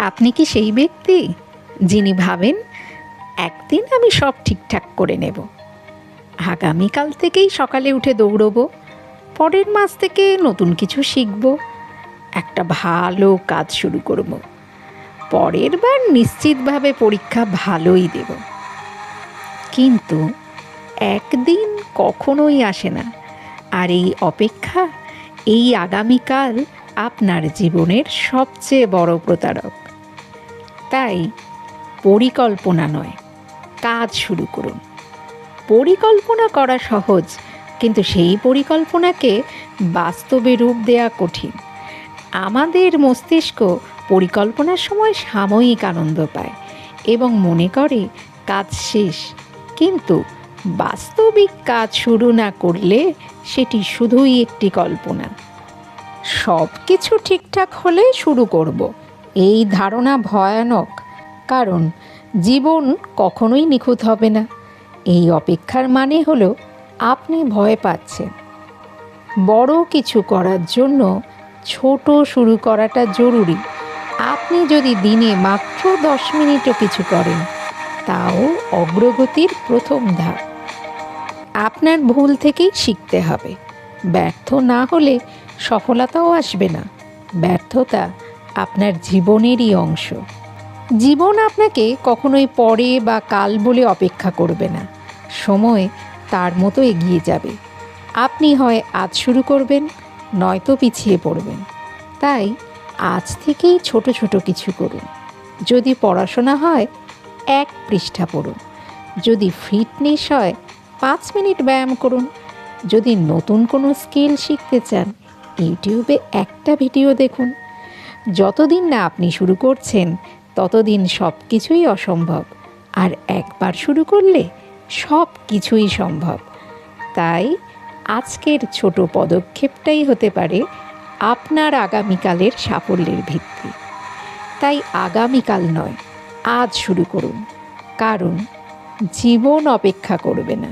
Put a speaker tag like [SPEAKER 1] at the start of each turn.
[SPEAKER 1] আপনি কি সেই ব্যক্তি যিনি ভাবেন একদিন আমি সব ঠিকঠাক করে নেব, আগামীকাল থেকেই সকালে উঠে দৌড়বো, পরের মাস থেকে নতুন কিছু শিখব, একটা ভালো কাজ শুরু করব, পরের বার নিশ্চিতভাবে পরীক্ষা ভালোই দেব? কিন্তু একদিন কখনোই আসে না, আর এই অপেক্ষা, এই আগামীকাল আপনার জীবনের সবচেয়ে বড় প্রতারক। তাই পরিকল্পনা নয়, কাজ শুরু করুন। পরিকল্পনা করা সহজ, কিন্তু সেই পরিকল্পনাকে বাস্তবে রূপ দেওয়া কঠিন। আমাদের মস্তিষ্ক পরিকল্পনার সময় সাময়িক আনন্দ পায় এবং মনে করে কাজ শেষ, কিন্তু বাস্তবিক কাজ শুরু না করলে সেটি শুধুই একটি কল্পনা। সব কিছু ঠিকঠাক হলে শুরু করব, এই ধারণা ভয়ানক, কারণ জীবন কখনোই নিখুঁত হবে না। এই অপেক্ষার মানে হলো আপনি ভয় পাচ্ছেন। বড় কিছু করার জন্য ছোট শুরু করাটা জরুরি। আপনি যদি দিনে মাত্র 10 মিনিটও কিছু করেন, তাও অগ্রগতির প্রথম ধাপ। আপনার ভুল থেকেই শিখতে হবে। ব্যর্থ না হলে সফলতাও আসবে না। ব্যর্থতা আপনার জীবনেরই অংশ। জীবন আপনাকে কখনোই পরে বা কাল বলে অপেক্ষা করবে না। সময় তার মতো এগিয়ে যাবে। আপনি হয় আজ শুরু করবেন, নয়তো পিছিয়ে পড়বেন। তাই আজ থেকেই ছোট ছোট কিছু করুন। যদি পড়াশোনা হয় 1 পৃষ্ঠা পড়ুন। যদি ফিটনেস হয় 5 মিনিট ব্যায়াম করুন। যদি নতুন কোনো স্কিল শিখতে চান, ইউটিউবে একটা ভিডিও দেখুন। যতদিন না আপনি শুরু করছেন, ততদিন সব কিছুই অসম্ভব, আর একবার শুরু করলে সব কিছুই সম্ভব। তাই আজকের ছোট পদক্ষেপটাই হতে পারে আপনার আগামীকালের সাফল্যের ভিত্তি। তাই আগামীকাল নয়, আজ শুরু করুন, কারণ জীবন অপেক্ষা করবে না।